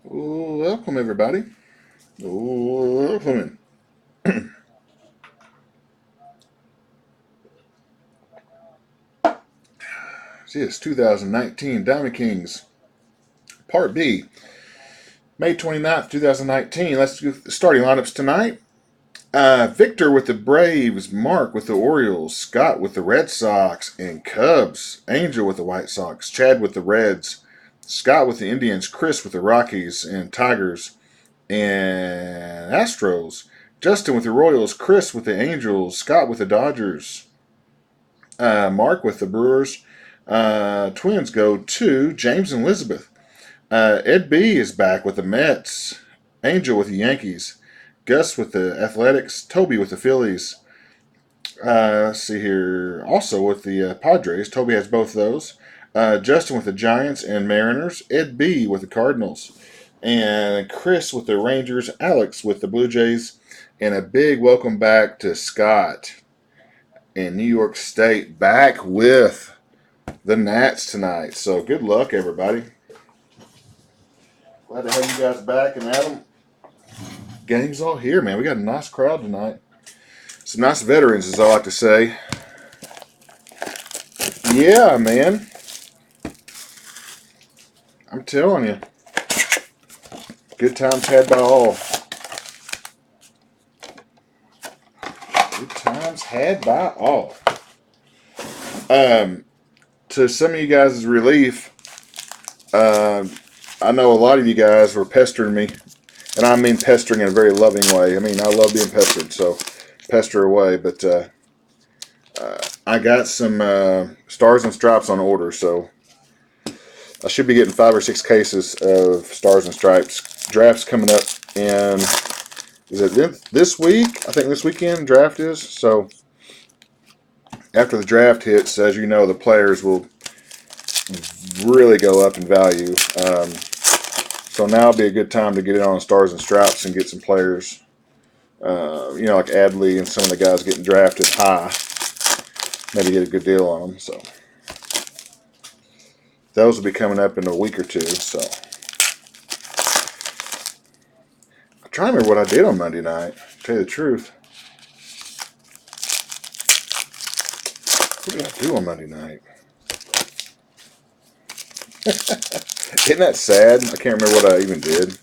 Welcome, everybody. Welcome. See, it's 2019 Diamond Kings, Part B, May 29th, 2019. Let's do the starting lineups tonight. Victor with the Braves, Mark with the Orioles, Scott with the Red Sox and Cubs, Angel with the White Sox, Chad with the Reds, Scott with the Indians, Chris with the Rockies and Tigers and Astros, Justin with the Royals, Chris with the Angels, Scott with the Dodgers, Mark with the Brewers. Twins go to James and Elizabeth. Ed B is back with the Mets. Angel with the Yankees. Gus with the Athletics. Toby with the Phillies. Let's see here. Also with the Padres. Toby has both those. Justin with the Giants and Mariners. Ed B with the Cardinals. And Chris with the Rangers. Alex with the Blue Jays. And a big welcome back to Scott in New York State, back with the Nats tonight. So good luck, everybody. Glad to have you guys back. And Adam, gang's all here, man. We got a nice crowd tonight. Some nice veterans, as I like to say. Yeah, man. I'm telling you. Good times had by all. Good times had by all. To some of you guys' relief, I know a lot of you guys were pestering me, and I mean pestering in a very loving way. I mean, I love being pestered, so pester away. But I got some Stars and Stripes on order, so I should be getting 5 or 6 cases of Stars and Stripes. Draft's coming up in, is it this week? I think this weekend draft is. So after the draft hits, as you know, the players will really go up in value. So now would be a good time to get in on Stars and Stripes and get some players, like Adley and some of the guys getting drafted high. Maybe get a good deal on them. So those will be coming up in a week or two. So I'm trying to remember what I did on Monday night. To tell you the truth, what did I do on Monday night? Isn't that sad? I can't remember what I even did.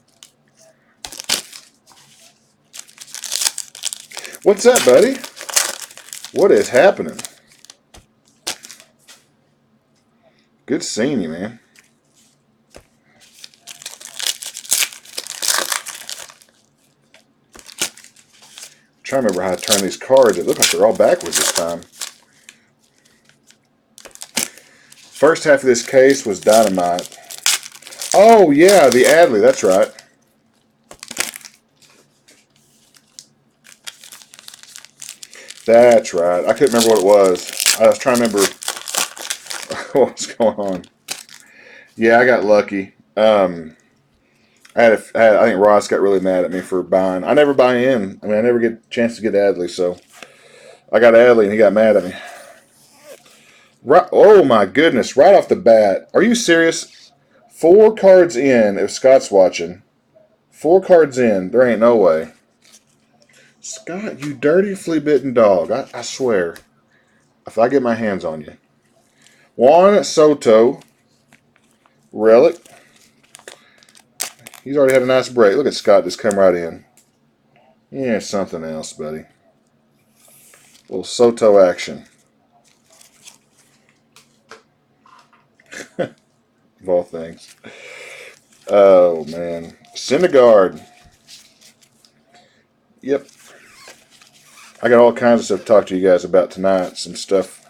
What's up, buddy? What is happening? Good seeing you, man. I'm trying to remember how to turn these cards. It looks like they're all backwards this time. First half of this case was Dynamite. Oh, yeah, the Adley. That's right. That's right. I couldn't remember what it was. I was trying to remember what was going on. Yeah, I got lucky. I think Ross got really mad at me for buying. I never buy in. I mean, I never get a chance to get Adley, so I got Adley and he got mad at me. Right, oh my goodness! Right off the bat, are you serious? 4 cards in. If Scott's watching, 4 cards in. There ain't no way. Scott, you dirty flea-bitten dog! I swear, if I get my hands on you, Juan Soto, relic. He's already had a nice break. Look at Scott just come right in. Yeah, something else, buddy. A little Soto action. Of all things. Oh, man. Syndergaard. Yep. I got all kinds of stuff to talk to you guys about tonight. Some stuff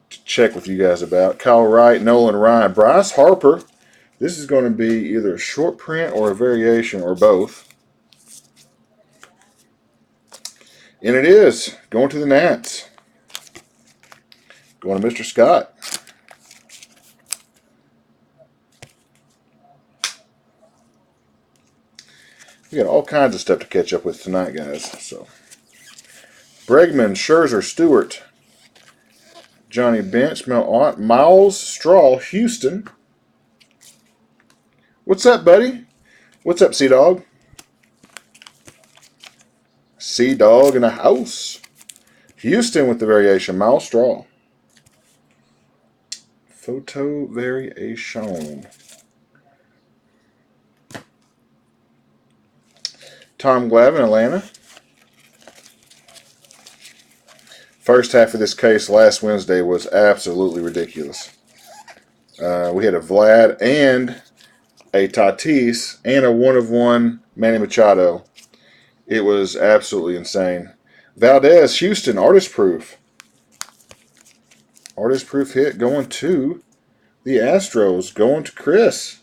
to check with you guys about. Kyle Wright, Nolan Ryan, Bryce Harper. This is going to be either a short print or a variation or both. And it is. Going to the Nats. Going to Mr. Scott. We got all kinds of stuff to catch up with tonight, guys. So, Bregman, Scherzer, Stewart, Johnny Bench, Miles Straw, Houston, What's up, buddy? What's up, Sea Dog? Sea Dog in the house. Houston with the variation. Miles Straw. Photo variation. Tom Glavine, Atlanta. First half of this case last Wednesday was absolutely ridiculous. We had a Vlad and a Tatis and a 1-of-1 Manny Machado. It was absolutely insane. Valdez, Houston, artist proof. Artist proof hit going to the Astros, going to Chris.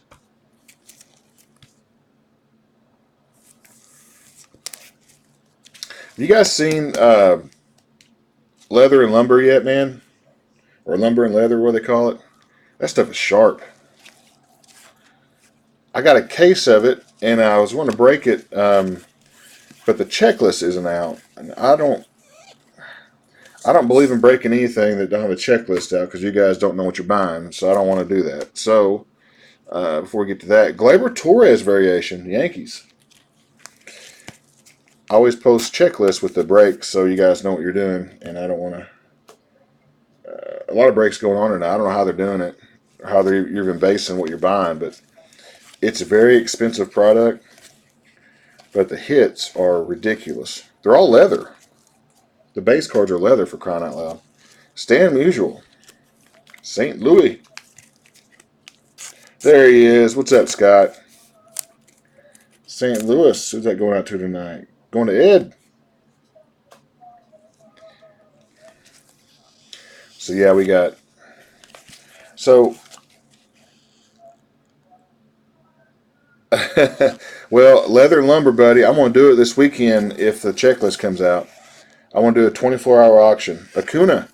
Have you guys seen Leather and Lumber yet, man? Or Lumber and Leather, what they call it? That stuff is sharp. I got a case of it, and I was wanting to break it, but the checklist isn't out. And I don't believe in breaking anything that don't have a checklist out because you guys don't know what you're buying, so I don't want to do that. So, before we get to that, Gleyber Torres variation, Yankees. I always post checklists with the breaks so you guys know what you're doing, and I don't want to. A lot of breaks going on tonight. I don't know how they're doing it, or how you're even basing what you're buying, but it's a very expensive product. But the hits are ridiculous. They're all leather. The base cards are leather, for crying out loud. Stan Musial. St. Louis. There he is. What's up, Scott? St. Louis. Who's that going out to tonight? Going to Ed. So, yeah, we got... So... Well, Leather and Lumber, buddy, I'm going to do it this weekend if the checklist comes out. I want to do a 24-hour auction. Acuna.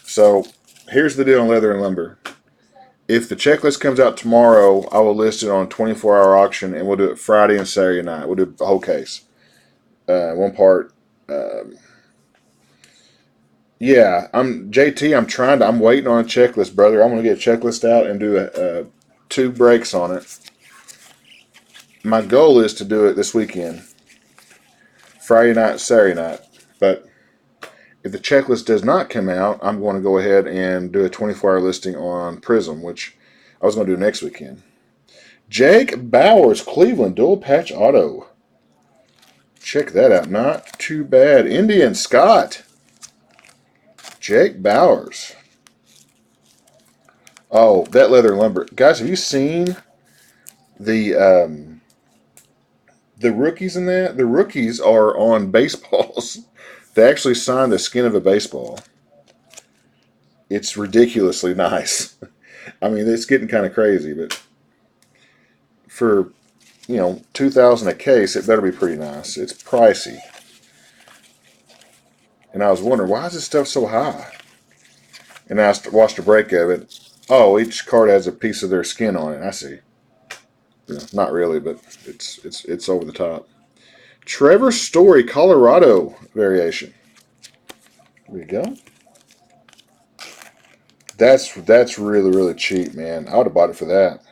So, here's the deal on Leather and Lumber. If the checklist comes out tomorrow, I will list it on a 24-hour auction, and we'll do it Friday and Saturday night. We'll do the whole case. One part. Yeah, I'm waiting on a checklist, brother. I'm going to get a checklist out and do 2 breaks on it. My goal is to do it this weekend. Friday night, Saturday night. But if the checklist does not come out, I'm going to go ahead and do a 24-hour listing on Prism, which I was going to do next weekend. Jake Bowers, Cleveland, dual patch auto. Check that out. Not too bad. Indian Scott. Jake Bowers. Oh, that Leather and Lumber. Guys, have you seen the rookies in that? The rookies are on baseballs. They actually signed the skin of a baseball. It's ridiculously nice. I mean, it's getting kind of crazy, but for, $2,000 a case, it better be pretty nice. It's pricey. And I was wondering, why is this stuff so high? And I watched a break of it. Oh, each card has a piece of their skin on it. I see. Not really, but it's over the top. Trevor Story, Colorado variation. There we go. That's really, really cheap, man. I would have bought it for that.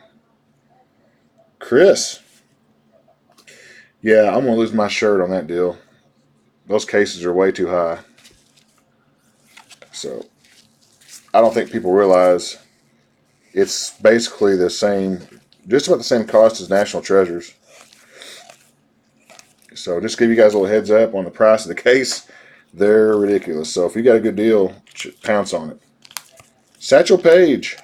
Chris. Yeah, I'm going to lose my shirt on that deal. Those cases are way too high. So, I don't think people realize it's basically the same, just about the same cost as National Treasures. So, just to give you guys a little heads up on the price of the case. They're ridiculous. So, if you got a good deal, pounce on it. Satchel Paige.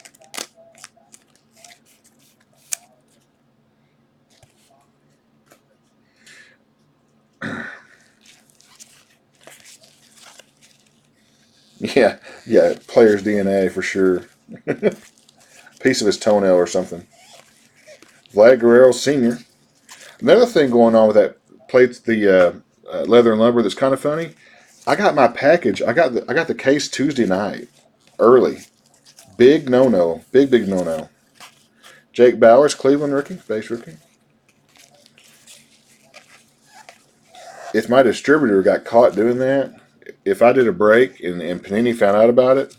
Yeah, player's DNA for sure. Piece of his toenail or something. Vlad Guerrero Sr. Another thing going on with that plate, the Leather and Lumber that's kind of funny. I got my package. I got the case Tuesday night, early. Big no-no. Big no-no. Jake Bowers, Cleveland rookie, base rookie. If my distributor got caught doing that, if I did a break and Panini found out about it,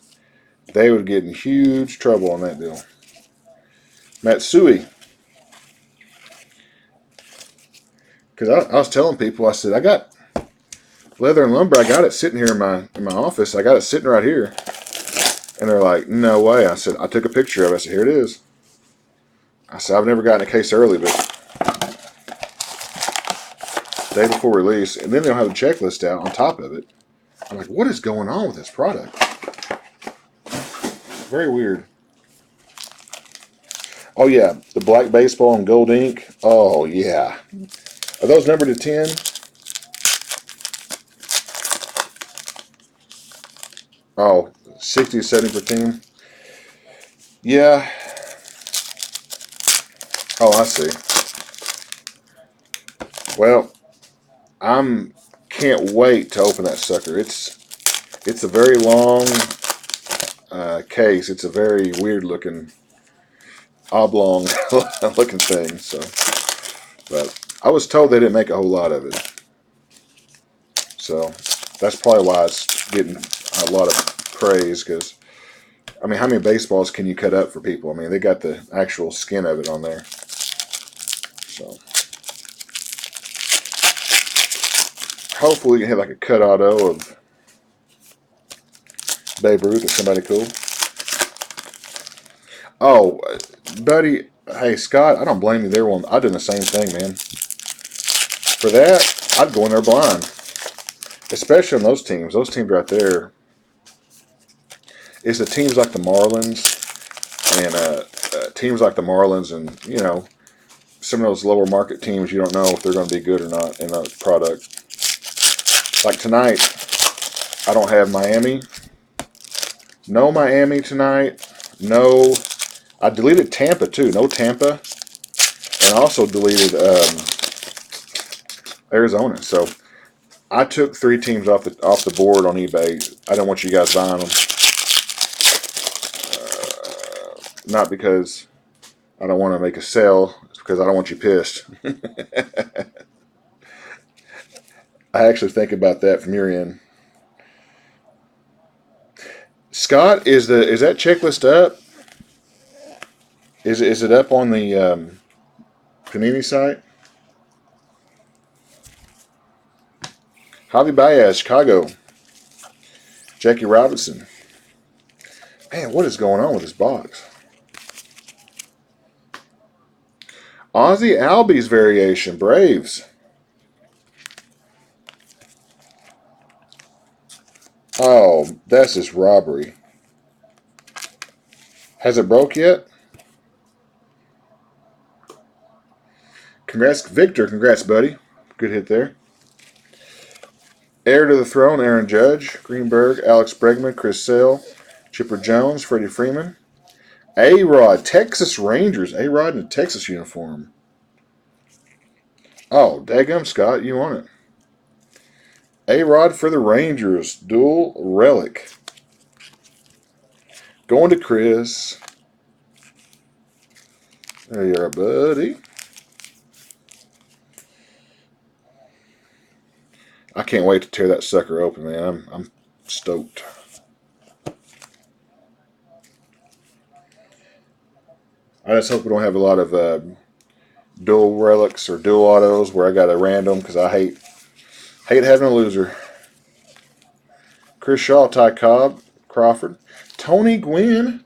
they would get in huge trouble on that deal. Matsui. Because I was telling people, I said, I got Leather and Lumber. I got it sitting here in my office. I got it sitting right here. And they're like, no way. I said, I took a picture of it. I said, here it is. I said, I've never gotten a case early, but day before release. And then they'll have a checklist out on top of it. I'm like, what is going on with this product? Very weird. Oh, yeah. The black baseball and gold ink. Oh, yeah. Are those numbered to 10? Oh, 60 to 70 per team. Yeah. Oh, I see. Well, can't wait to open that sucker. It's a very long case. It's a very weird looking oblong looking thing. So, but I was told they didn't make a whole lot of it. So that's probably why it's getting a lot of praise. Because I mean, how many baseballs can you cut up for people? I mean, they got the actual skin of it on there. So hopefully we can have like a cut auto of Babe Ruth or somebody cool. Oh, buddy, hey Scott, I don't blame you there. I've done the same thing, man. For that, I'd go in there blind, especially on those teams. Those teams right there. It's the teams like the Marlins and teams like the Marlins and some of those lower market teams. You don't know if they're going to be good or not in the product. Like tonight, I don't have Miami. No Miami tonight. No. I deleted Tampa too. No Tampa. And I also deleted Arizona. So I took 3 teams off the board on eBay. I don't want you guys buying them. Not because I don't want to make a sale. It's because I don't want you pissed. I actually think about that from your end. Scott, is that checklist up? Is it up on the Panini site? Javi Baez, Chicago. Jackie Robinson. Man, what is going on with this box? Ozzie Albies variation, Braves. Oh, that's just robbery. Has it broke yet? Congrats, Victor. Congrats, buddy. Good hit there. Heir to the throne, Aaron Judge, Greenberg, Alex Bregman, Chris Sale, Chipper Jones, Freddie Freeman. A-Rod, Texas Rangers. A-Rod in a Texas uniform. Oh, daggum, Scott, you want it. A-Rod for the Rangers. Dual relic. Going to Chris. There you are, buddy. I can't wait to tear that sucker open, man. I'm stoked. I just hope we don't have a lot of dual relics or dual autos where I got a random because I hate having a loser. Chris Shaw, Ty Cobb, Crawford, Tony Gwynn.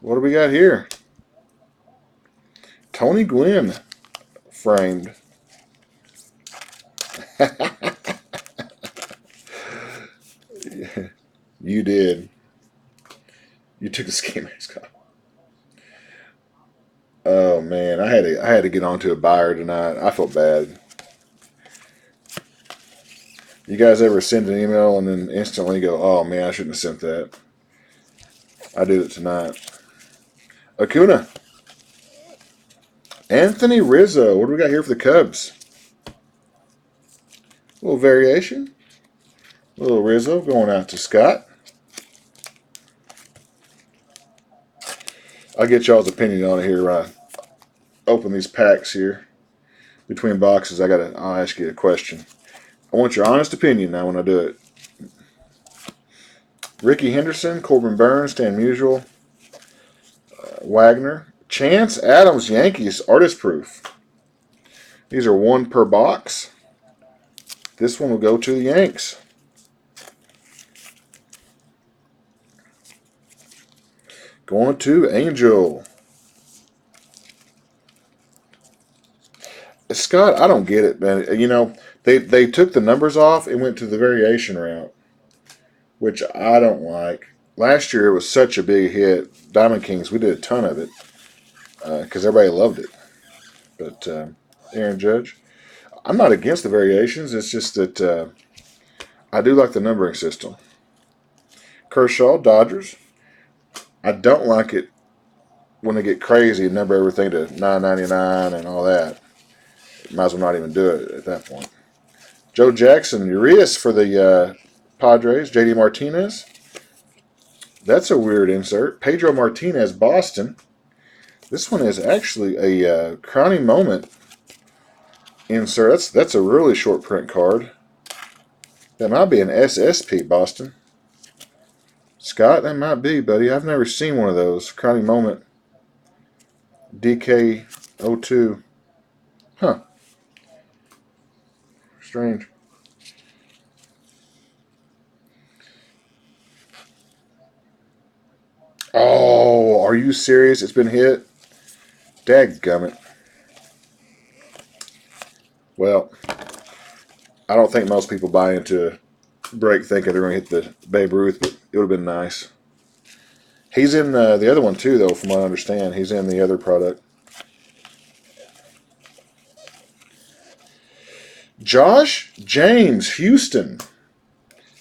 What do we got here? Tony Gwynn framed. You did. You took the Ski Mask off. Oh man, I had to get onto a buyer tonight. I felt bad. You guys ever send an email and then instantly go, "Oh man, I shouldn't have sent that." I did it tonight. Acuna. Anthony Rizzo. What do we got here for the Cubs? A little variation. A little Rizzo going out to Scott. I'll get y'all's opinion on it here when I open these packs here. Between boxes, I'll ask you a question. I want your honest opinion now when I do it. Ricky Henderson, Corbin Burns, Stan Musial, Wagner, Chance Adams Yankees Artist Proof. These are 1 per box. This one will go to the Yanks. Going to Angel. Scott, I don't get it, man. You know, they took the numbers off and went to the variation route, which I don't like. Last year it was such a big hit. Diamond Kings, we did a ton of it because everybody loved it. But Aaron Judge, I'm not against the variations. It's just that I do like the numbering system. Kershaw, Dodgers. I don't like it when they get crazy and number everything to 999 and all that. Might as well not even do it at that point. Joe Jackson, Urias for the Padres. JD Martinez. That's a weird insert. Pedro Martinez, Boston. This one is actually a crowning moment insert. That's a really short print card. That might be an SSP, Boston. Scott, that might be, buddy. I've never seen one of those. Crowning moment. DK02. Huh. Strange. Oh, are you serious? It's been hit? Dadgummit. Well, I don't think most people buy into a break thinking they're going to hit the Babe Ruth, but it would have been nice. He's in the other one too, though, from what I understand. He's in the other product. Josh James, Houston.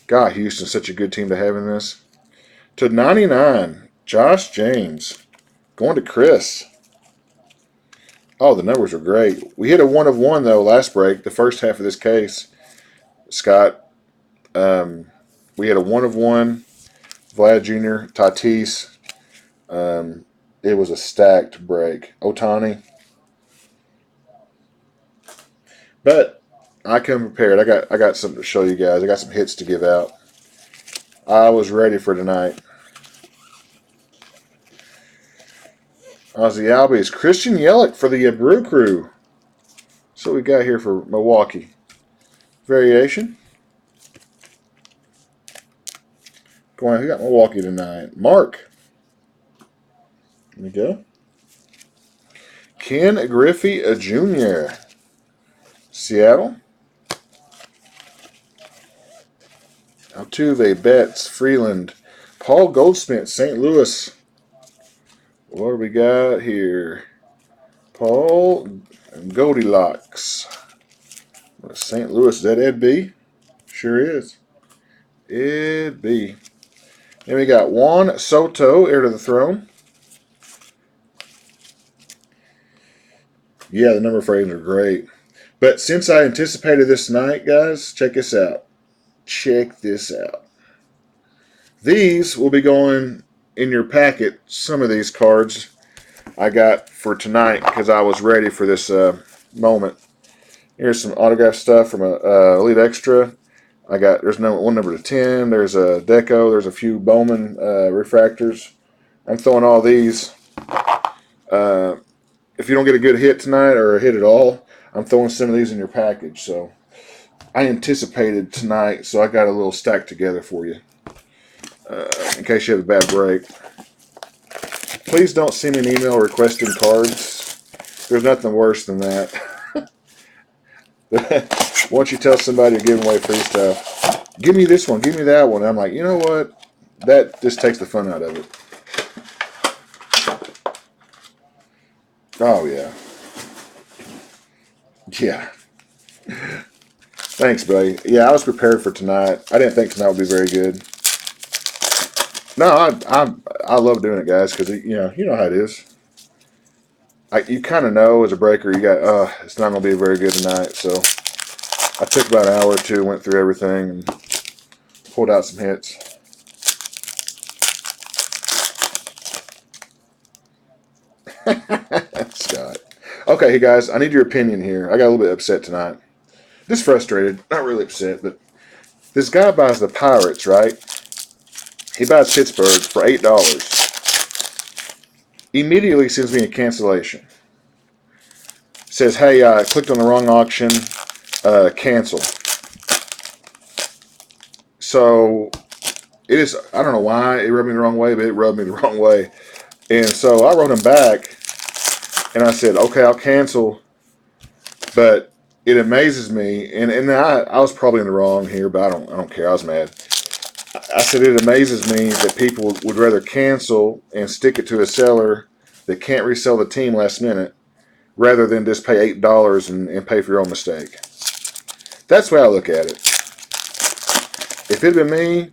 God, Houston's such a good team to have in this. To 99, Josh James. Going to Chris. Oh, the numbers are great. We hit a 1 of 1, though, last break, the first half of this case. Scott, we had a 1 of 1. Vlad Jr., Tatis. It was a stacked break. Ohtani. But I come prepared. I got something to show you guys. I got some hits to give out. I was ready for tonight. Ozzy Albies. Christian Yelich for the Brew Crew. So we got here for Milwaukee. Variation. Going, we got Milwaukee tonight. Mark. There we go. Ken Griffey Jr. Seattle. Altuve, Betts, Freeland. Paul Goldsmith, St. Louis. What do we got here? Paul Goldilocks. St. Louis, is that Ed B? Sure is. Ed B. Then we got Juan Soto, heir to the throne. Yeah, the number frames are great. But since I anticipated this tonight, guys, check this out. Check this out. These will be going in your packet. Some of these cards I got for tonight because I was ready for this moment. Here's some autograph stuff from Elite Extra. There's one number to 10. There's a Deco. There's a few Bowman refractors. I'm throwing all these. If you don't get a good hit tonight or a hit at all, I'm throwing some of these in your package. So I anticipated tonight, so I got a little stack together for you in case you have a bad break. Please don't send me an email requesting cards. There's nothing worse than that. Once you tell somebody you're giving away free stuff, give me this one, give me that one. I'm like, you know what? That just takes the fun out of it. Oh, yeah. Yeah. Thanks, buddy. Yeah, I was prepared for tonight. I didn't think tonight would be very good. No, I love doing it, guys, because you know how it is. You kind of know as a breaker, you got it's not going to be very good tonight. So I took about an hour or two, went through everything, and pulled out some hits. Scott. Okay, hey guys, I need your opinion here. I got a little bit upset tonight. Just frustrated, not really upset, but this guy buys the Pirates, right? He buys Pittsburgh for $8. immediately sends me a cancellation. Says, hey, I clicked on the wrong auction, cancel. So it is, I don't know why it rubbed me the wrong way, but it rubbed me the wrong way. And so I wrote him back and I said, okay, I'll cancel. But it amazes me, and I was probably in the wrong here, but I don't care. I was mad. I said it amazes me that people would rather cancel and stick it to a seller that can't resell the team last minute rather than just pay $8 and pay for your own mistake. That's the way I look at it. If it had been me,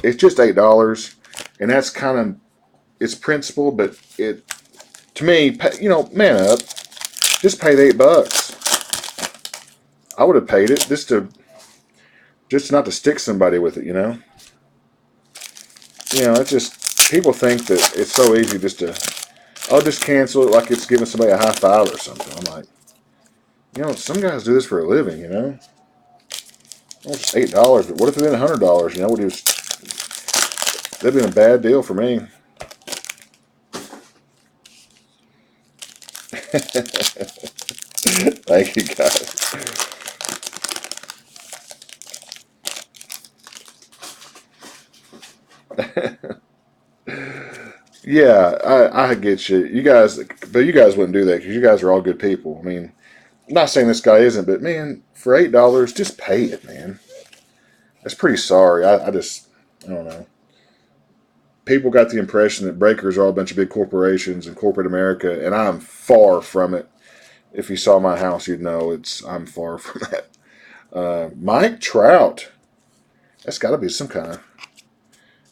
it's just $8, and that's kind of its principle. But it, to me, man up, just pay the $8. I would have paid it just not to stick somebody with it. It's just people think that it's so easy just to, I'll just cancel it like it's giving somebody a high five or something. I'm like, some guys do this for a living. Well, it's $8, but what if it had been $100? That'd been a bad deal for me. Thank you, guys. Yeah, I get you. But you guys wouldn't do that because you guys are all good people. I mean, I'm not saying this guy isn't, but man, for $8, just pay it, man. That's pretty sorry. I don't know. People got the impression that breakers are all a bunch of big corporations in corporate America, and I'm far from it. If you saw my house, you'd know I'm far from that. Mike Trout. That's got to be some kind of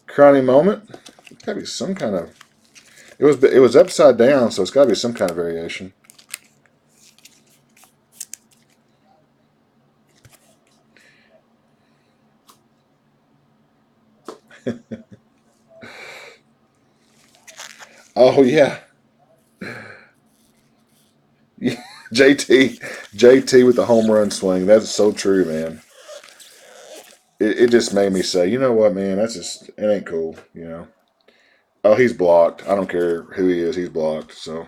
crowning moment. It's got to be some kind of. It was upside down, so it's got to be some kind of variation. Oh yeah. JT with the home run swing. That's so true, man. It just made me say, you know what, man? It ain't cool. Oh, he's blocked. I don't care who he is. He's blocked. So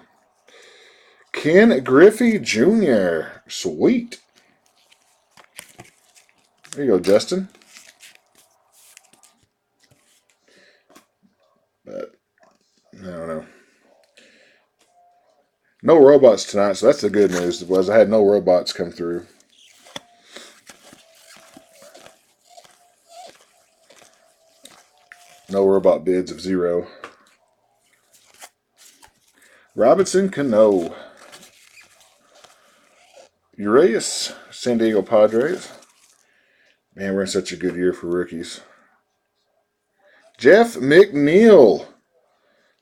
Ken Griffey Jr. Sweet. There you go, Justin. But I don't know. No robots tonight, so that's the good news. Was I had no robots come through. No robot bids of 0. Robinson Cano. Urias, San Diego Padres. Man, we're in such a good year for rookies. Jeff McNeil.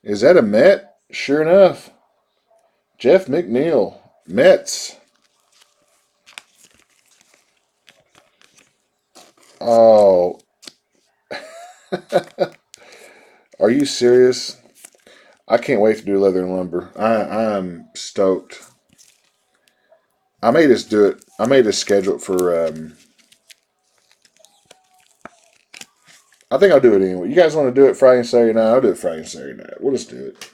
Is that a Met? Sure enough. Jeff McNeil. Mets. Oh. Are you serious? I can't wait to do leather and lumber. I'm stoked. I may just do it. I may just schedule it for. I think I'll do it anyway. You guys want to do it Friday and Saturday night? I'll do it Friday and Saturday night. We'll just do it.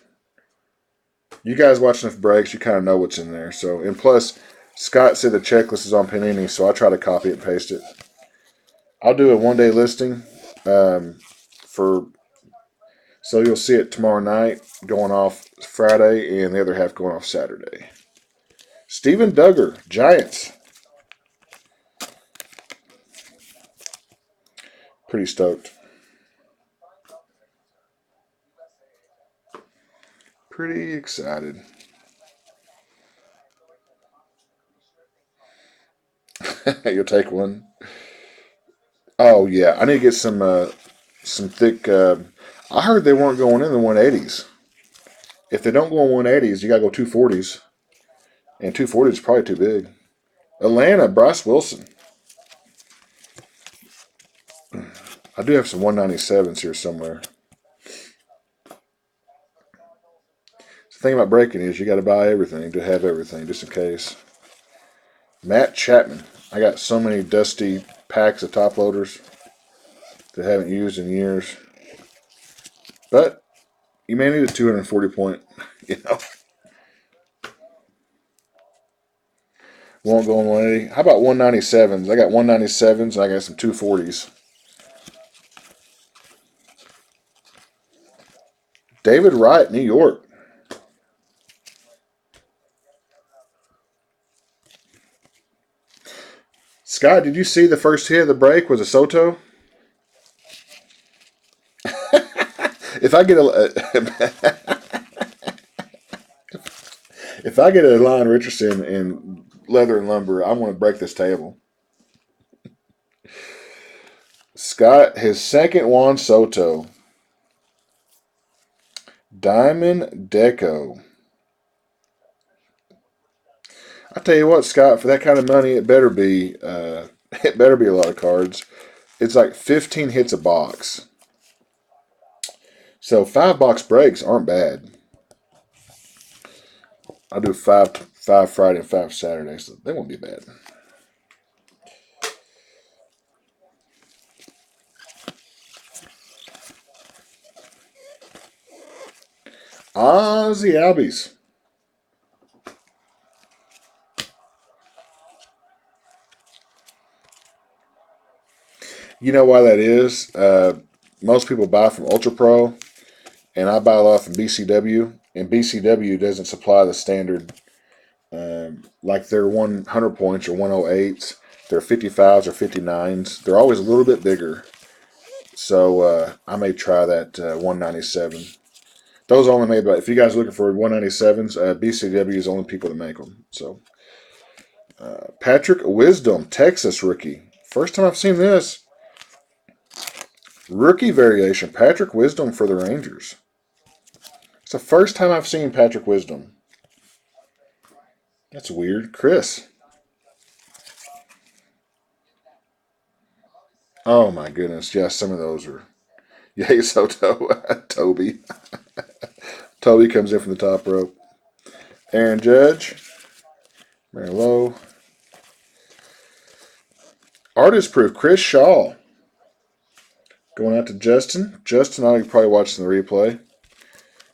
You guys watch enough breaks, you kind of know what's in there. So, and plus, Scott said the checklist is on Panini, so I try to copy it and paste it. I'll do a 1-day listing for. So you'll see it tomorrow night, going off Friday, and the other half going off Saturday. Steven Duggar, Giants. Pretty stoked. Pretty excited. You'll take one. Oh yeah, I need to get some thick. I heard they weren't going in the 180s. If they don't go in 180s, you gotta go 240s, and 240 is probably too big. Atlanta, Bryce Wilson. I do have some 197s here somewhere. The thing about breaking is you got to buy everything to have everything, just in case. Matt Chapman. I got so many dusty packs of top loaders that I haven't used in years. But You may need a 240 point, you know. Won't go on 180. How about 197s? I got 197s and I got some 240s. David Wright, New York. Scott, did you see the first hit of the break was a Soto? If I get if I get a Lyon Richardson in leather and lumber, I want to break this table. Scott, his second Juan Soto. Diamond Deco. I tell you what, Scott, for that kind of money, it better be it better be a lot of cards. It's like 15 hits a box. So 5 box breaks aren't bad. I do five Friday and 5 Saturday, so they won't be bad. Ozzy Albies. You know why that is? Most people buy from Ultra Pro, and I buy a lot from BCW, and BCW doesn't supply the standard, like their 100 points or 108s, their 55s or 59s. They're always a little bit bigger. So I may try that 197. Those are only made by, if you guys are looking for 197s, BCW is the only people that make them. So Patrick Wisdom, Texas rookie. First time I've seen this. Rookie variation, Patrick Wisdom for the Rangers. It's the first time I've seen Patrick Wisdom. That's weird. Chris. Oh my goodness. Yeah, some of those are. Yay, Soto. Toby. Toby comes in from the top rope. Aaron Judge. Mary Lowe. Artist proof, Chris Shaw. Going out to Justin. Justin, I know you're probably watching the replay.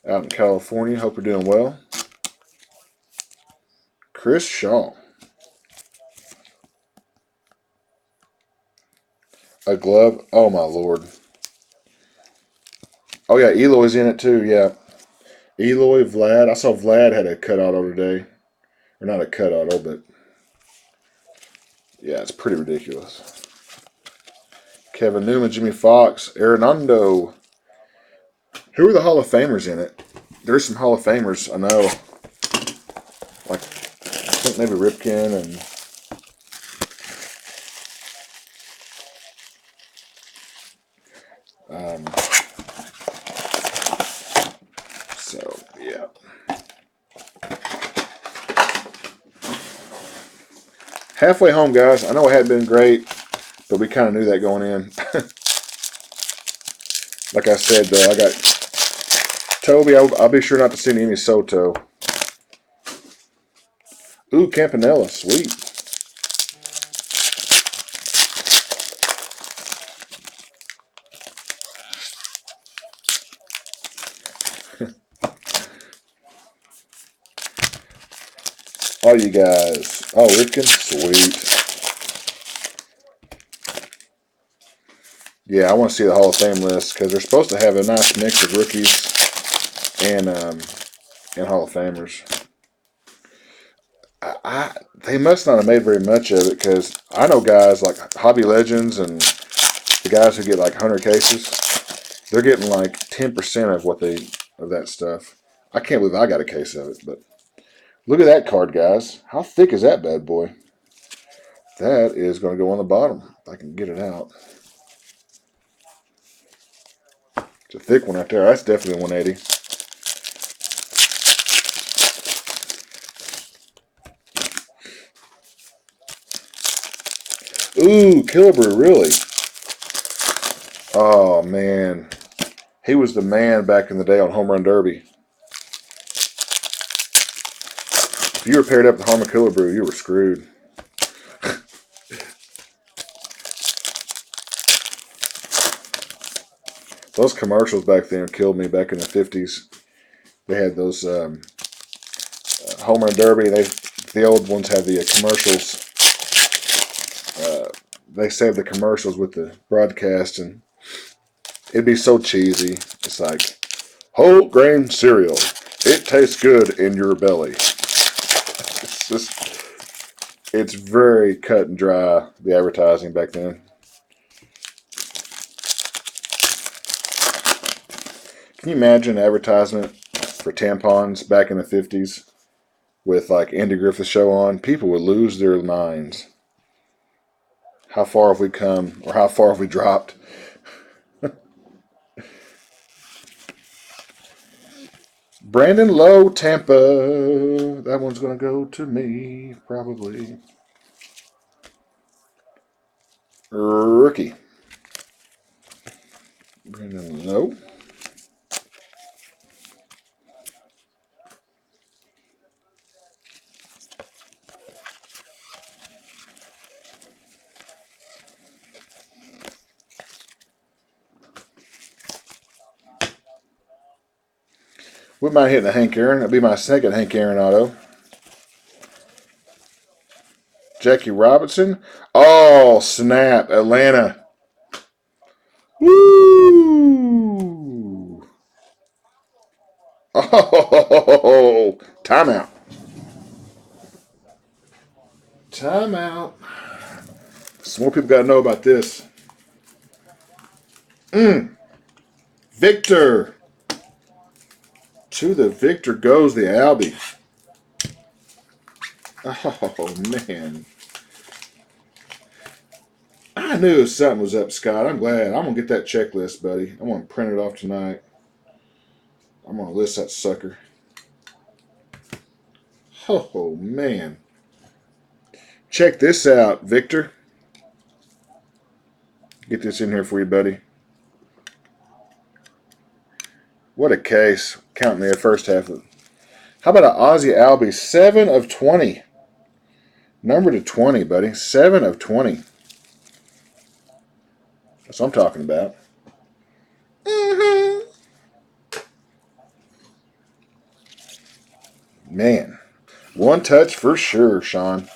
Out in California. Hope you're doing well. Chris Shaw. A glove. Oh my lord. Oh yeah, Eloy's in it too. Yeah. Eloy, Vlad. I saw Vlad had a cut auto today. Or not a cut auto, but yeah, it's pretty ridiculous. Kevin Newman, Jimmy Fox, Arenado. Who are the Hall of Famers in it? There's some Hall of Famers, I know. Like, I think maybe Ripken and... So, yeah. Halfway home, guys. I know it hadn't been great, but we kind of knew that going in. Like I said, though, I got Toby. I'll be sure not to send any Soto. Ooh, Campanella. Sweet. All you guys. Oh, Ripken. Sweet. Yeah, I want to see the Hall of Fame list because they're supposed to have a nice mix of rookies and Hall of Famers. They must not have made very much of it because I know guys like Hobby Legends and the guys who get like 100 cases, they're getting like 10% of that stuff. I can't believe I got a case of it, but look at that card, guys. How thick is that bad boy? That is going to go on the bottom if I can get it out. It's a thick one right there. That's definitely 180. Ooh, Killebrew, really? Oh, man. He was the man back in the day on Home Run Derby. If you were paired up with Harmon Killebrew, you were screwed. Those commercials back then killed me back in the 50s. They had those Homer and Derby. The old ones had the commercials. They saved the commercials with the broadcast, and it'd be so cheesy. It's like, whole grain cereal. It tastes good in your belly. It's very cut and dry, the advertising back then. Can you imagine an advertisement for tampons back in the 50s with like Andy Griffith Show on? People would lose their minds. How far have we come, or how far have we dropped? Brandon Lowe, Tampa. That one's going to go to me, probably. Rookie. Brandon Lowe. We might hit the Hank Aaron. That'll be my second Hank Aaron auto. Jackie Robinson. Oh, snap. Atlanta. Woo! Oh, timeout. Timeout. Some more people got to know about this. Victor. To the Victor goes the Albie. Oh, man. I knew something was up, Scott. I'm glad. I'm going to get that checklist, buddy. I'm going to print it off tonight. I'm going to list that sucker. Oh, man. Check this out, Victor. Get this in here for you, buddy. What a case. Counting the first half of it. How about an Ozzie Albie? 7 of 20. Number to 20, buddy. 7 of 20. That's what I'm talking about. Man. One touch for sure, Sean.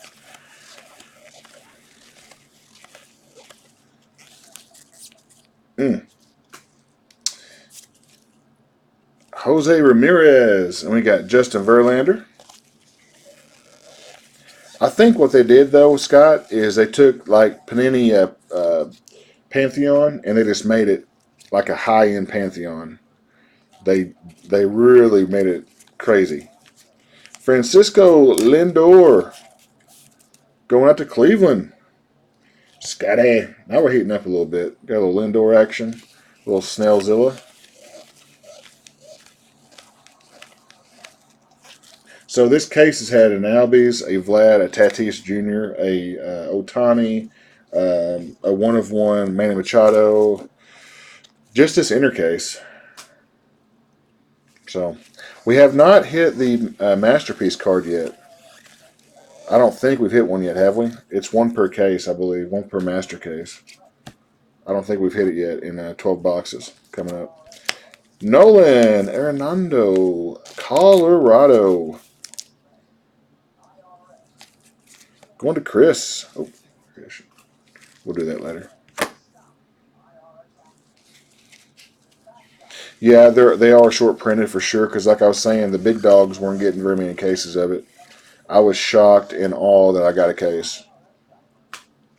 Jose Ramirez. And we got Justin Verlander. I think what they did, though, Scott, is they took, like, Panini Pantheon, and they just made it like a high-end Pantheon. They really made it crazy. Francisco Lindor going out to Cleveland. Scotty. Now we're heating up a little bit. Got a little Lindor action. A little Snellzilla. So this case has had an Albies, a Vlad, a Tatis Jr., a Ohtani, a one-of-one Manny Machado. Just this inner case. So we have not hit the Masterpiece card yet. I don't think we've hit one yet, have we? It's one per case, I believe. One per master case. I don't think we've hit it yet in 12 boxes coming up. Nolan Arenado, Colorado. Going to Chris. Oh, we'll do that later. Yeah, they are short printed for sure. Because like I was saying, the big dogs weren't getting very many cases of it. I was shocked and awe that I got a case.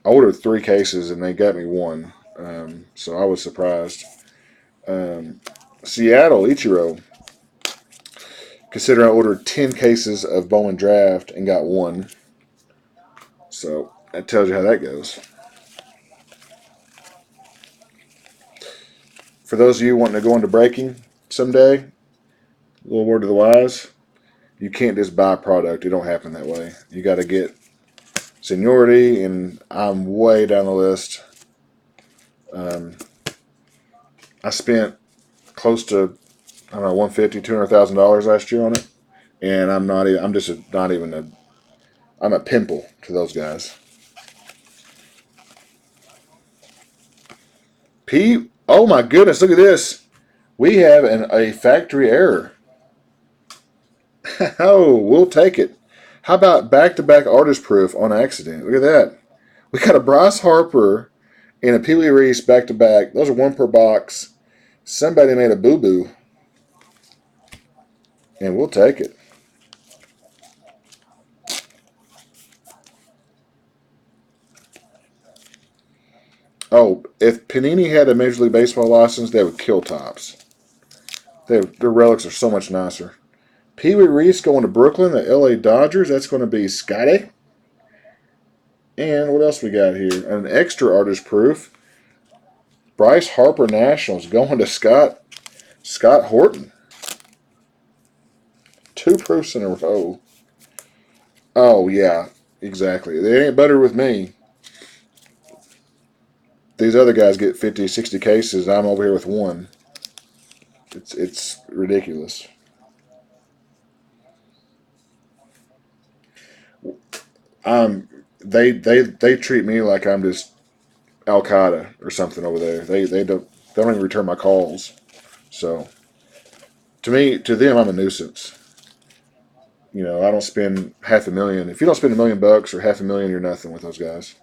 I ordered 3 cases and they got me 1. So I was surprised. Seattle Ichiro. Consider I ordered 10 cases of Bowman Draft and got 1. So that tells you how that goes. For those of you wanting to go into breaking someday, a little word to the wise, you can't just buy product. It don't happen that way. You got to get seniority, and I'm way down the list. I spent close to, I don't know, $150,000-$200,000 last year on it, and I'm a pimple to those guys. Pete Oh my goodness, look at this. We have a factory error. Oh, we'll take it. How about back-to-back artist proof on accident? Look at that. We got a Bryce Harper and a Pee Wee Reese back-to-back. Those are one per box. Somebody made a boo-boo, and we'll take it. Oh, if Panini had a Major League Baseball license, they would kill Topps. Their relics are so much nicer. Pee Wee Reese going to Brooklyn, the LA Dodgers. That's going to be Scotty. And what else we got here? An extra artist proof. Bryce Harper Nationals going to Scott Horton. 2 proofs in a row. Oh, yeah, exactly. They ain't better with me. These other guys get 50, 60 cases. I'm over here with 1. It's ridiculous. They treat me like I'm just Al Qaeda or something over there. They don't even return my calls. So to them, I'm a nuisance. I don't spend $500,000. If you don't spend $1,000,000 or $500,000, you're nothing with those guys.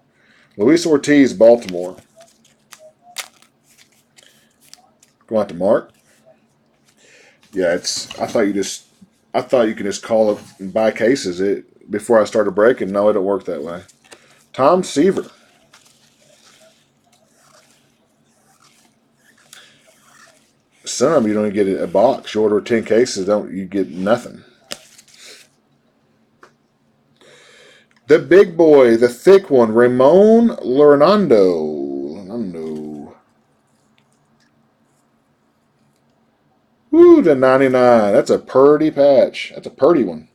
Luis Ortiz, Baltimore. Going out to Mark. Yeah, I thought you could just call up and buy cases. Before I started breaking. No, it don't work that way. Tom Seaver. Some of them you don't even get a box. You order 10 cases, you get nothing. The big boy, the thick one, Ramon Lornando. Woo, the 99. That's a purdy patch. That's a purdy one.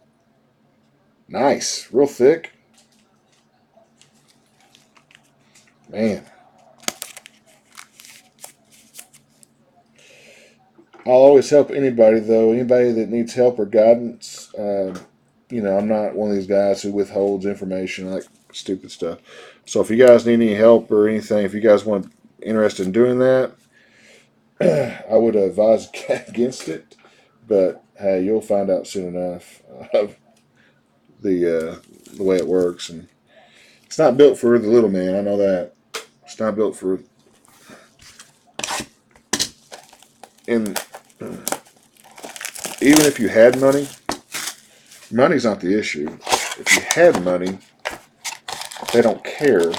Nice. Real thick. Man. I'll always help anybody, though. Anybody that needs help or guidance. I'm not one of these guys who withholds information like stupid stuff. So if you guys need any help or anything, if you guys want interested in doing that, I would advise against it. But hey, you'll find out soon enough of the way it works, and it's not built for the little man. I know that. It's not built for. And even if you had money, money's not the issue. If you had money, they don't care.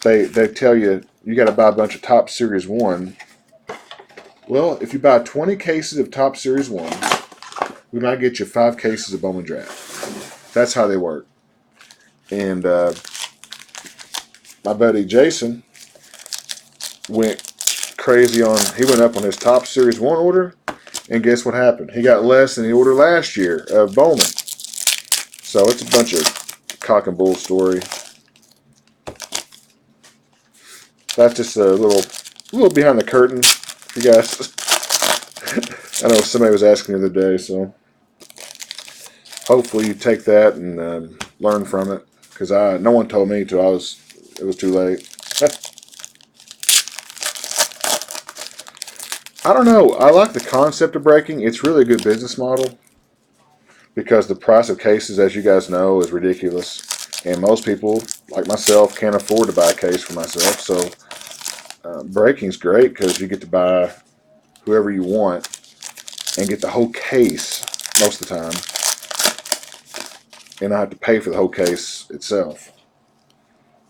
They tell you got to buy a bunch of Top Series 1. Well, if you buy 20 cases of Top Series 1, we might get you 5 cases of Bowman Draft. That's how they work. And my buddy Jason went crazy he went up on his Top Series 1 order, and guess what happened? He got less than he ordered last year of Bowman. So it's a bunch of cock and bull story. That's just a little behind the curtain, you guys. I know somebody was asking the other day, so hopefully you take that and learn from it, because no one told me till it was too late. I don't know. I like the concept of breaking. It's really a good business model because the price of cases, as you guys know, is ridiculous. And most people, like myself, can't afford to buy a case for myself. So breaking's great because you get to buy whoever you want and get the whole case most of the time. And not have to pay for the whole case itself.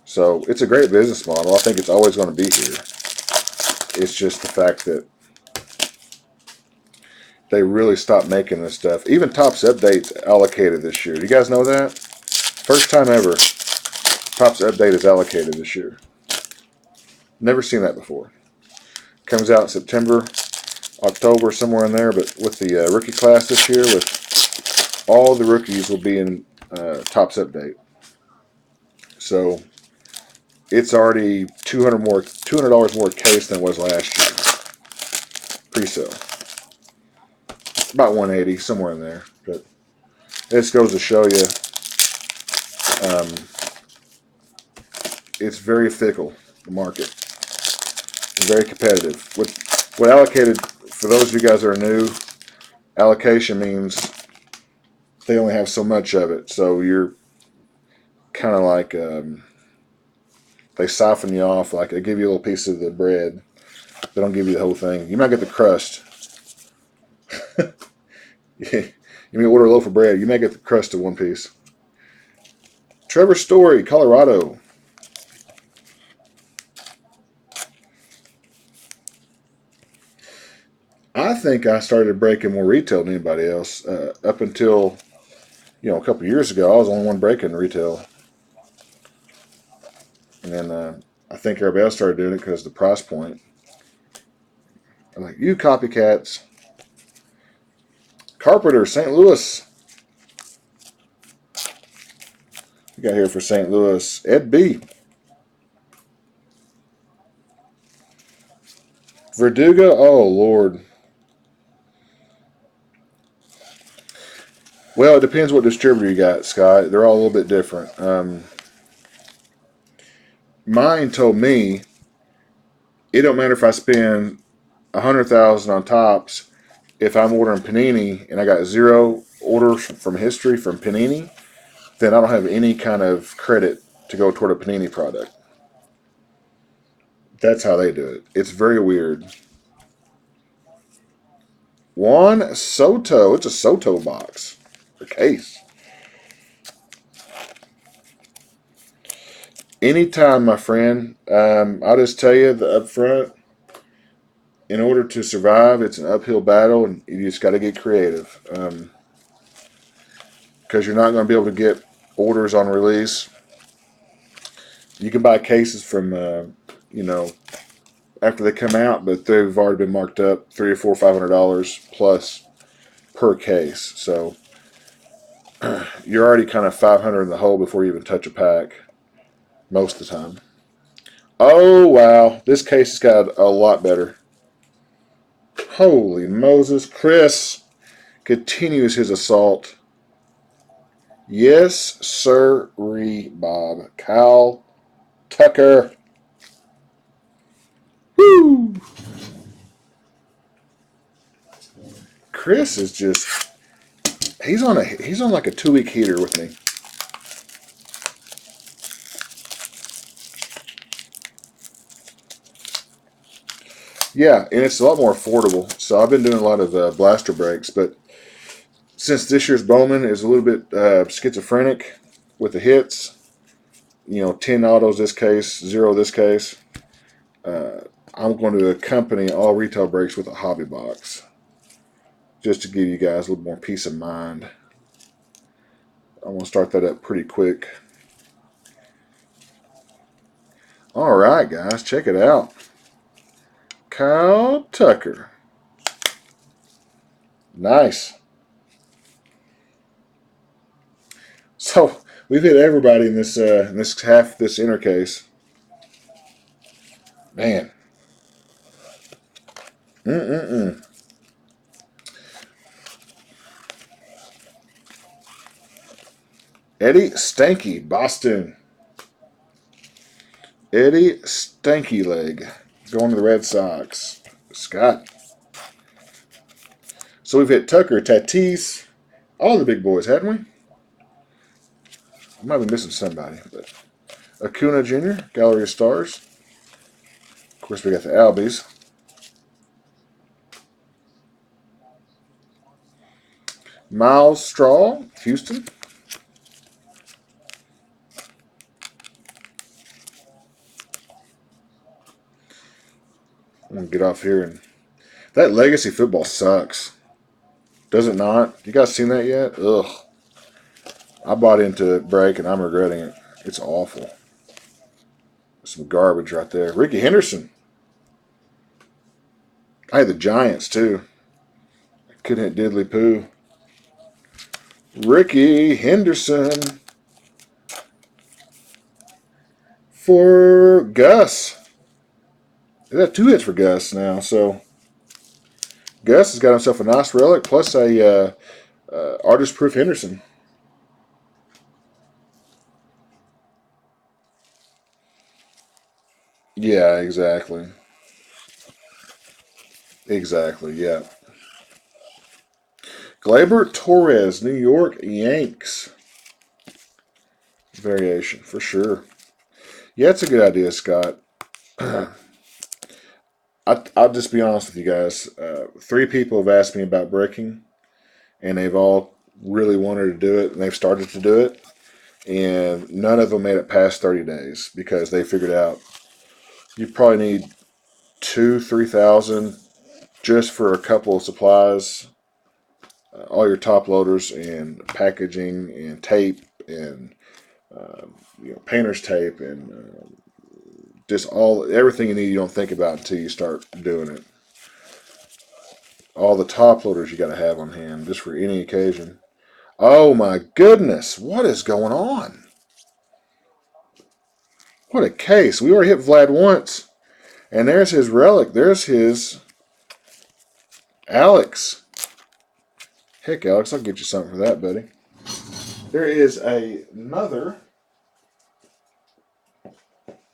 So it's a great business model. I think it's always going to be here. It's just the fact that they really stopped making this stuff. Even Topps Update's allocated this year. Do you guys know that? First time ever, Topps Update is allocated this year. Never seen that before. Comes out in September, October, somewhere in there. But with the rookie class this year, with all the rookies will be in Topps Update. So it's already $200 more case than it was last year. Pre-sale. About 180, somewhere in there. But this goes to show you it's very fickle, the market. Very competitive. What allocated, for those of you guys that are new, allocation means they only have so much of it. So you're kind of like, they siphon you off. Like they give you a little piece of the bread. They don't give you the whole thing. You might get the crust. You may order a loaf of bread. You may get the crust of one piece. Trevor Story, Colorado. I think I started breaking more retail than anybody else. Up until, a couple years ago, I was the only one breaking retail. And then I think everybody else started doing it because of the price point. I'm like, you copycats. Carpenter, St. Louis. We got here for St. Louis. Ed B. Verdugo, oh Lord. Well, it depends what distributor you got, Scott. They're all a little bit different. Mine told me it don't matter if I spend 100,000 on tops. If I'm ordering Panini and I got 0 orders from history from Panini, then I don't have any kind of credit to go toward a Panini product. That's how they do it. It's very weird. Juan Soto. It's a Soto box or case. Anytime, my friend. I'll just tell you the up front. In order to survive, it's an uphill battle, and you just got to get creative. Because you're not going to be able to get orders on release. You can buy cases from, after they come out, but they've already been marked up $300 or $400, $500 plus per case. So you're already kind of 500 in the hole before you even touch a pack, most of the time. Oh wow, this case has got a lot better. Holy Moses, Chris continues his assault. Yes, sir, Bob. Kyle Tucker. Woo! Chris is just he's on like a 2-week heater with me. Yeah, and it's a lot more affordable. So I've been doing a lot of blaster breaks, but since this year's Bowman is a little bit schizophrenic with the hits, 10 autos this case, 0 this case, I'm going to accompany all retail breaks with a hobby box just to give you guys a little more peace of mind. I'm going to start that up pretty quick. All right, guys, check it out. Kyle Tucker. Nice. So we've hit everybody in this this inner case. Man. Eddie Stanky, Boston. Eddie Stanky Leg going to the Red Sox. Scott. So we've hit Tucker, Tatis, all the big boys, hadn't we? I might be missing somebody, but Acuna Jr., Gallery of Stars. Of course, we got the Albies. Miles Straw, Houston. I'm going to get off here. And that legacy football sucks. Does it not? You guys seen that yet? Ugh. I bought into it break and I'm regretting it. It's awful. Some garbage right there. Ricky Henderson. I had the Giants too. Couldn't hit diddly poo. Ricky Henderson. For Gus. They got 2 hits for Gus now, so Gus has got himself a nice relic plus a artist proof Henderson. Yeah, exactly. Exactly, yeah. Gleyber Torres, New York Yanks. Variation, for sure. Yeah, it's a good idea, Scott. I'll just be honest with you guys. 3 people have asked me about breaking, and they've all really wanted to do it, and they've started to do it, and none of them made it past 30 days because they figured out you probably need 3,000 just for a couple of supplies, all your top loaders and packaging and tape and painter's tape and just everything you need. You don't think about until you start doing it. All the top loaders you got to have on hand just for any occasion. Oh my goodness, what is going on? What a case. We already hit Vlad once. And there's his relic. There's his Alex. Heck, Alex, I'll get you something for that, buddy. There is another.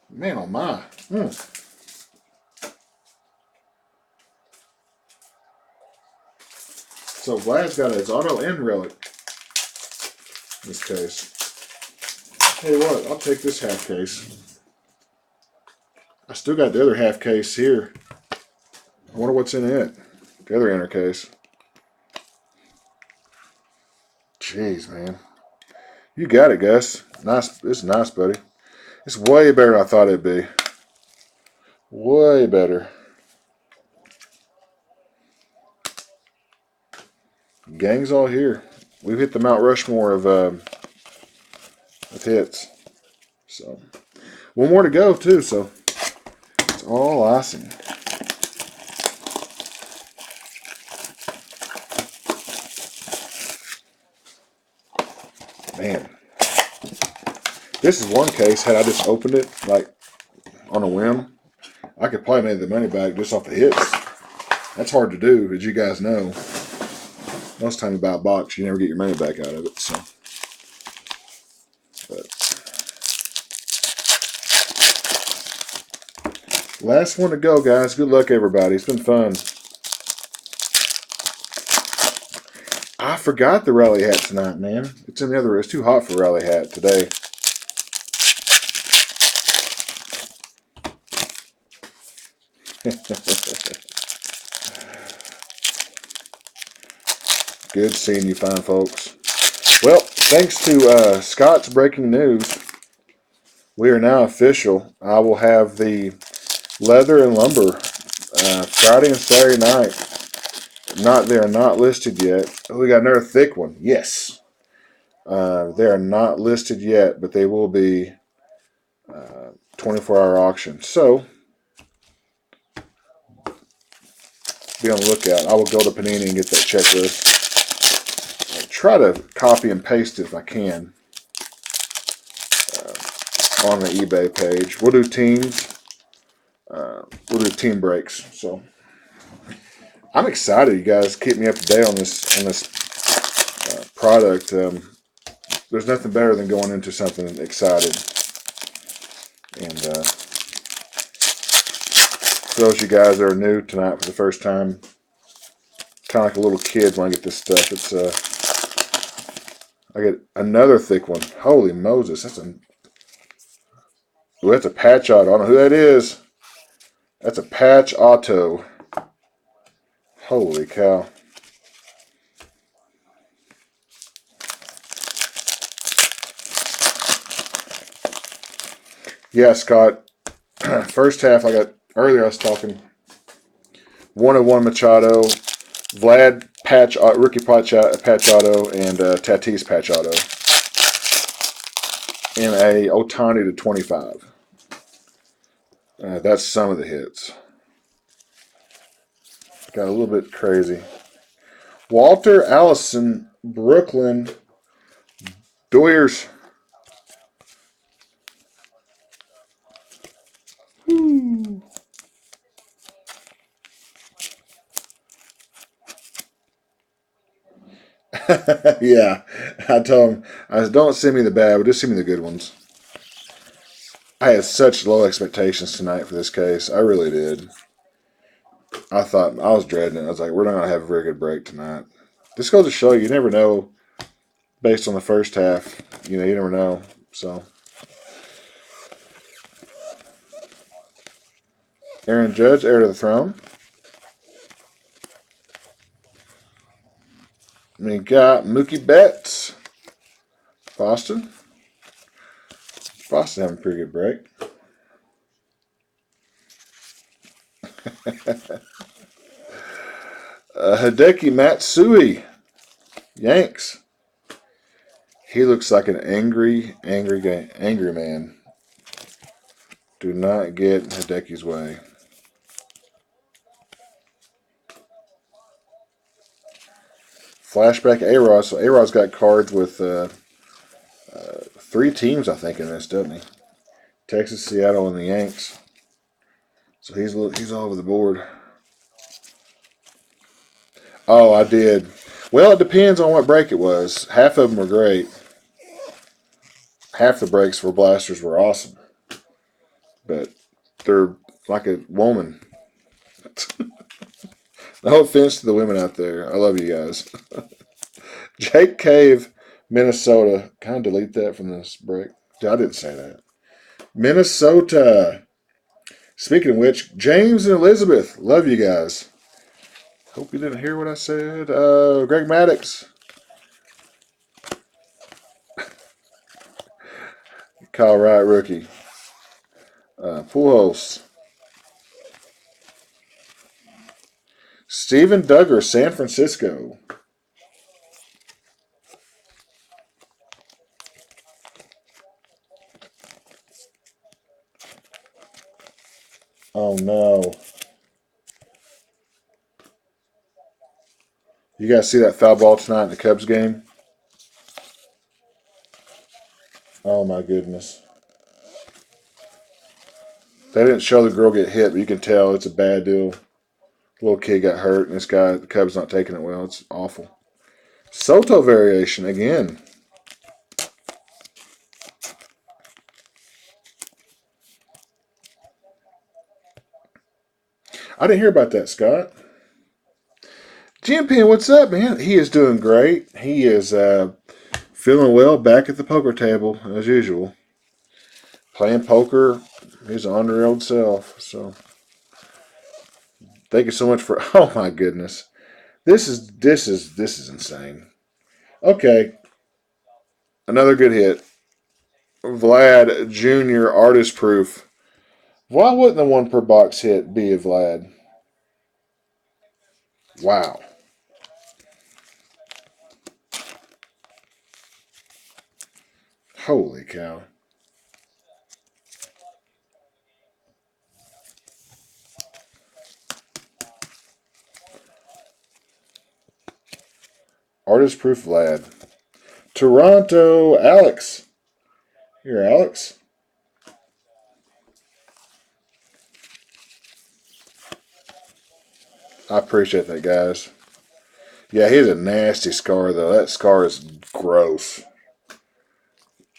Man, oh my. So Vlad's got his auto and relic in this case. Hey, what? I'll take this half case. I still got the other half case here. I wonder what's in it. The other inner case. Jeez, man. You got it, Gus. Nice. It's nice, buddy. It's way better than I thought it'd be. Way better. Gang's all here. We've hit the Mount Rushmore of hits. So, one more to go, too, so it's all icing. Man. This is one case, had I just opened it, like, on a whim, I could probably make the money back just off the hits. That's hard to do, as you guys know. Most time you buy a box, you never get your money back out of it, so. But. Last one to go, guys. Good luck, everybody. It's been fun. I forgot the rally hat tonight, man. It's in the other room. It's too hot for a rally hat today. Good seeing you fine folks. Well, thanks to Scott's breaking news, we are now official. I will have the leather and lumber Friday and Saturday night. They are not listed yet. Oh, we got another thick one. Yes. They are not listed yet, but they will be 24-hour auction. So, be on the lookout. I will go to Panini and get that checklist. I'll try to copy and paste it if I can on the eBay page. We'll do teams. We'll do team breaks. So, I'm excited. You guys keep me up to date on this product. There's nothing better than going into something excited. And for those of you guys that are new tonight for the first time, kind of like a little kid when I get this stuff. It's I get another thick one. Holy Moses, that's a patch auto. I don't know who that is. That's a patch auto. Holy cow. Yeah, Scott. First half, earlier I was talking 101 Machado, Vlad patch, rookie patch auto, and Tatis patch auto. And a Ohtani to 25. That's some of the hits. Got a little bit crazy. Walter Allison, Brooklyn, Doyers. Yeah, I told him, don't send me the bad, but just send me the good ones. I had such low expectations tonight for this case. I really did. I thought I was dreading it. I was like, we're not gonna have a very good break tonight. This goes to show you never know based on the first half. You know, you never know. So Aaron Judge, heir to the throne. We got Mookie Betts. Boston. Boston having a pretty good break. Hideki Matsui. Yanks. He looks like an angry man. Do not get Hideki's way. Flashback A-Rod. So A-Rod's got cards with 3 teams, I think, in this, doesn't he? Texas, Seattle, and the Yanks. So he's all over the board. Oh, I did. Well, it depends on what break it was. Half of them were great. Half the breaks for blasters were awesome. But they're like a woman. No offense to the women out there. I love you guys. Jake Cave, Minnesota. Can I delete that from this break? I didn't say that. Minnesota. Speaking of which, James and Elizabeth. Love you guys. Hope you didn't hear what I said. Greg Maddux. Kyle Wright, rookie. Pujols. Steven Duggar, San Francisco. Oh, no. You guys see that foul ball tonight in the Cubs game? Oh, my goodness. They didn't show the girl get hit, but you can tell it's a bad deal. Little kid got hurt, and this guy, the Cubs, not taking it well. It's awful. Soto variation again. I didn't hear about that, Scott. GMP, what's up, man? He is doing great. He is feeling well back at the poker table, as usual. Playing poker, he's on their old self. So, thank you so much for. Oh my goodness, this is insane. Okay, another good hit. Vlad Jr. Artist Proof. Why wouldn't the 1 per box hit be a Vlad? Wow. Holy cow. Artist Proof Vlad. Toronto Alex. Here, Alex. I appreciate that, guys. Yeah, he has a nasty scar, though. That scar is gross.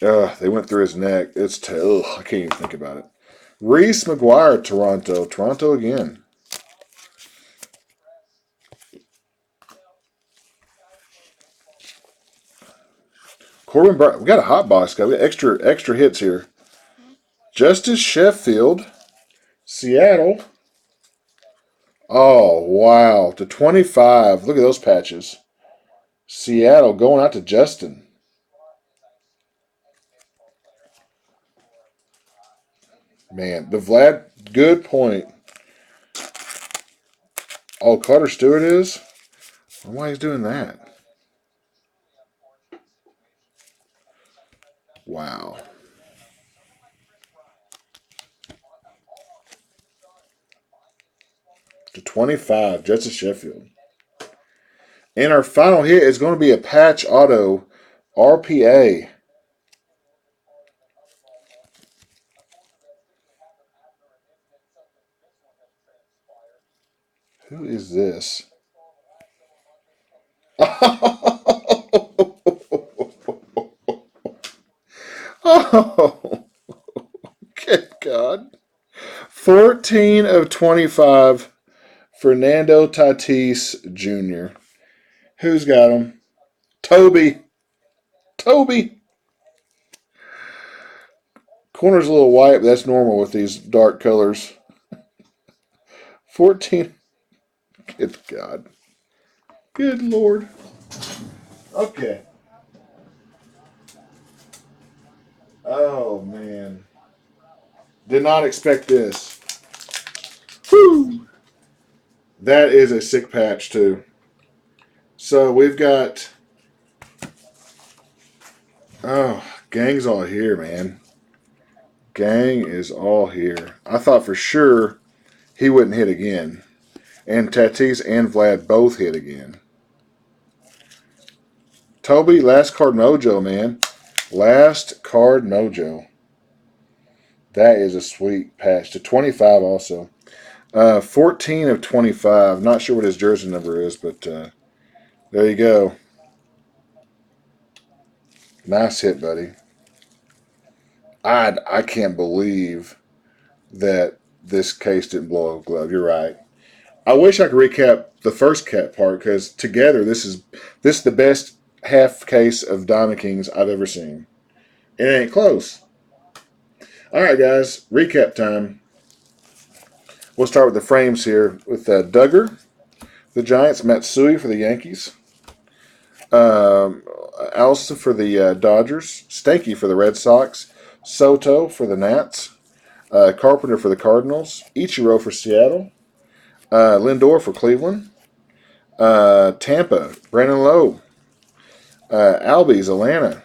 They went through his neck. It's I can't even think about it. Reese McGuire, Toronto. Toronto again. Corbin Bryant. We got a hot box, guy. We got extra hits here. Justice Sheffield, Seattle. Oh, wow. To 25. Look at those patches. Seattle going out to Justin. Man, the Vlad, good point. Oh, Carter Stewart is? Why he's doing that? Wow. To 25, Justice Sheffield. And our final hit is going to be a patch auto RPA. Who is this? Oh, good God. 14 of 25 Fernando Tatis Jr. Who's got him? Toby. Toby. Corner's a little white, but that's normal with these dark colors. 14. Good God. Good Lord. Okay. Oh, man. Did not expect this. Whew. That is a sick patch, too. So we've got. Oh, gang's all here, man. Gang is all here. I thought for sure he wouldn't hit again. And Tatis and Vlad both hit again. Toby, last card mojo, man. Last card mojo. That is a sweet patch. To 25 also. 14 of 25. Not sure what his jersey number is, but there you go. Nice hit, buddy. I can't believe that this case didn't blow a glove. You're right. I wish I could recap the first cat part because together this is the best half case of Diamond Kings I've ever seen. It ain't close. All right, guys. Recap time. We'll start with the frames here with Duggar, the Giants, Matsui for the Yankees, Alsta for the Dodgers, Stanky for the Red Sox, Soto for the Nats, Carpenter for the Cardinals, Ichiro for Seattle, Lindor for Cleveland, Tampa, Brandon Lowe, Albies, Atlanta.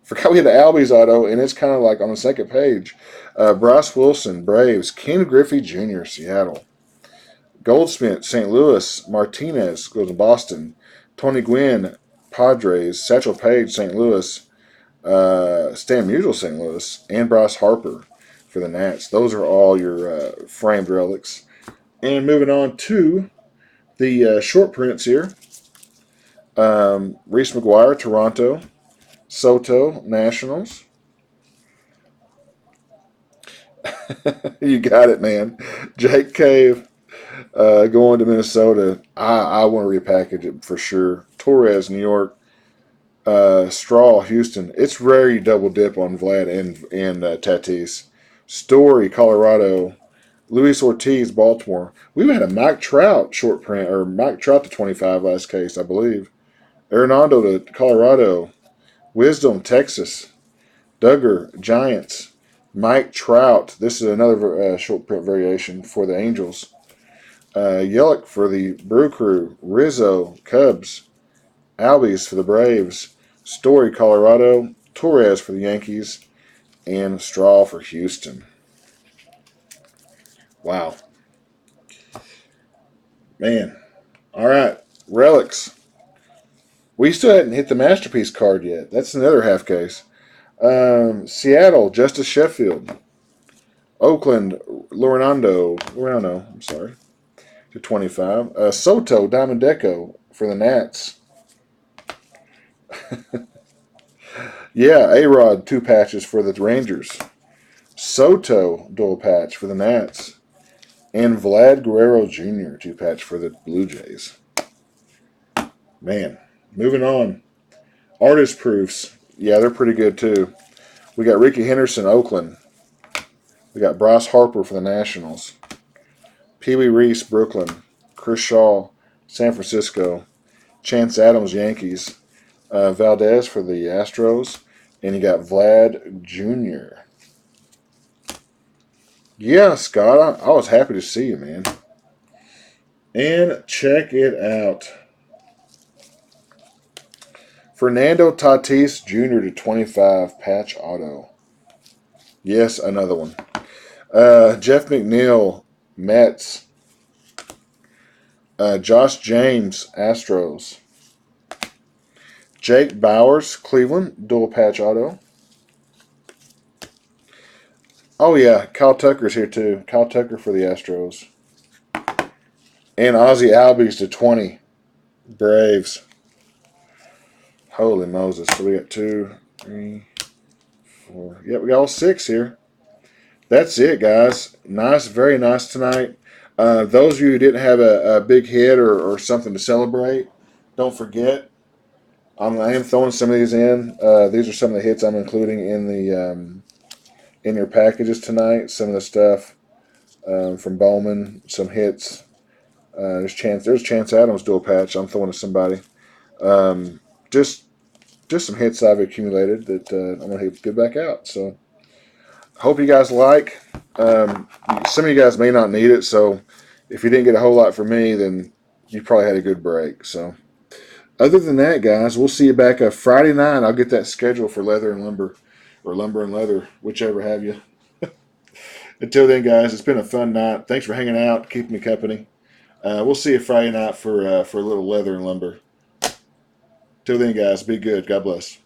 Forgot we had the Albies auto, and it's kind of like on the second page. Bryce Wilson, Braves, Ken Griffey Jr., Seattle. Goldsmith, St. Louis, Martinez goes to Boston, Tony Gwynn, Padres, Satchel Paige, St. Louis, Stan Musial, St. Louis, and Bryce Harper for the Nats. Those are all your framed relics. And moving on to the short prints here. Reese McGuire, Toronto, Soto, Nationals. You got it, man. Jake Cave going to Minnesota. I want to repackage it for sure. Torres, New York. Straw, Houston. It's rare you double dip on Vlad and Tatis. Story, Colorado. Luis Ortiz, Baltimore. We've had a Mike Trout short print, or Mike Trout to 25 last case, I believe. Arenado to Colorado. Wisdom, Texas. Duggar, Giants. Mike Trout. This is another short print variation for the Angels. Yelich for the Brew Crew. Rizzo, Cubs. Albies for the Braves. Story, Colorado. Torres for the Yankees. And Straw for Houston. Wow. Man. All right. Relics. We still hadn't hit the Masterpiece card yet. That's another half case. Seattle, Justice Sheffield. Oakland, Lorando, I'm sorry, to 25. Soto, Diamond Deco for the Nats. Yeah, A-Rod, 2 patches for the Rangers. Soto, dual patch for the Nats. And Vlad Guerrero Jr., 2 patch for the Blue Jays. Man, moving on. Artist proofs. Yeah, they're pretty good too. We got Ricky Henderson, Oakland. We got Bryce Harper for the Nationals. Pee Wee Reese, Brooklyn. Chris Shaw, San Francisco. Chance Adams, Yankees. Valdez for the Astros. And you got Vlad Jr. Yeah, Scott, I was happy to see you, man. And check it out. Fernando Tatis Jr. to 25, patch auto. Yes, another one. Jeff McNeil, Mets. Josh James, Astros. Jake Bowers, Cleveland, dual patch auto. Oh, yeah, Kyle Tucker's here too. Kyle Tucker for the Astros. And Ozzie Albies to 20, Braves. Holy Moses. So we got 2, 3, 4. Yeah, we got all 6 here. That's it, guys. Nice, very nice tonight. Those of you who didn't have a big hit or something to celebrate, don't forget. I am throwing some of these in. These are some of the hits I'm including in your packages tonight. Some of the stuff from Bowman, some hits. There's Chance Adams dual patch I'm throwing to somebody. Um, just some hits I've accumulated that I'm gonna get back out. So hope you guys like. Some of you guys may not need it, so if you didn't get a whole lot from me, then you probably had a good break. So other than that, guys, we'll see you back Friday night. I'll get that schedule for leather and lumber, or lumber and leather, whichever have you. Until then, guys, it's been a fun night. Thanks for hanging out, keeping me company. We'll see you Friday night for a little leather and lumber. Till then, guys, be good. God bless.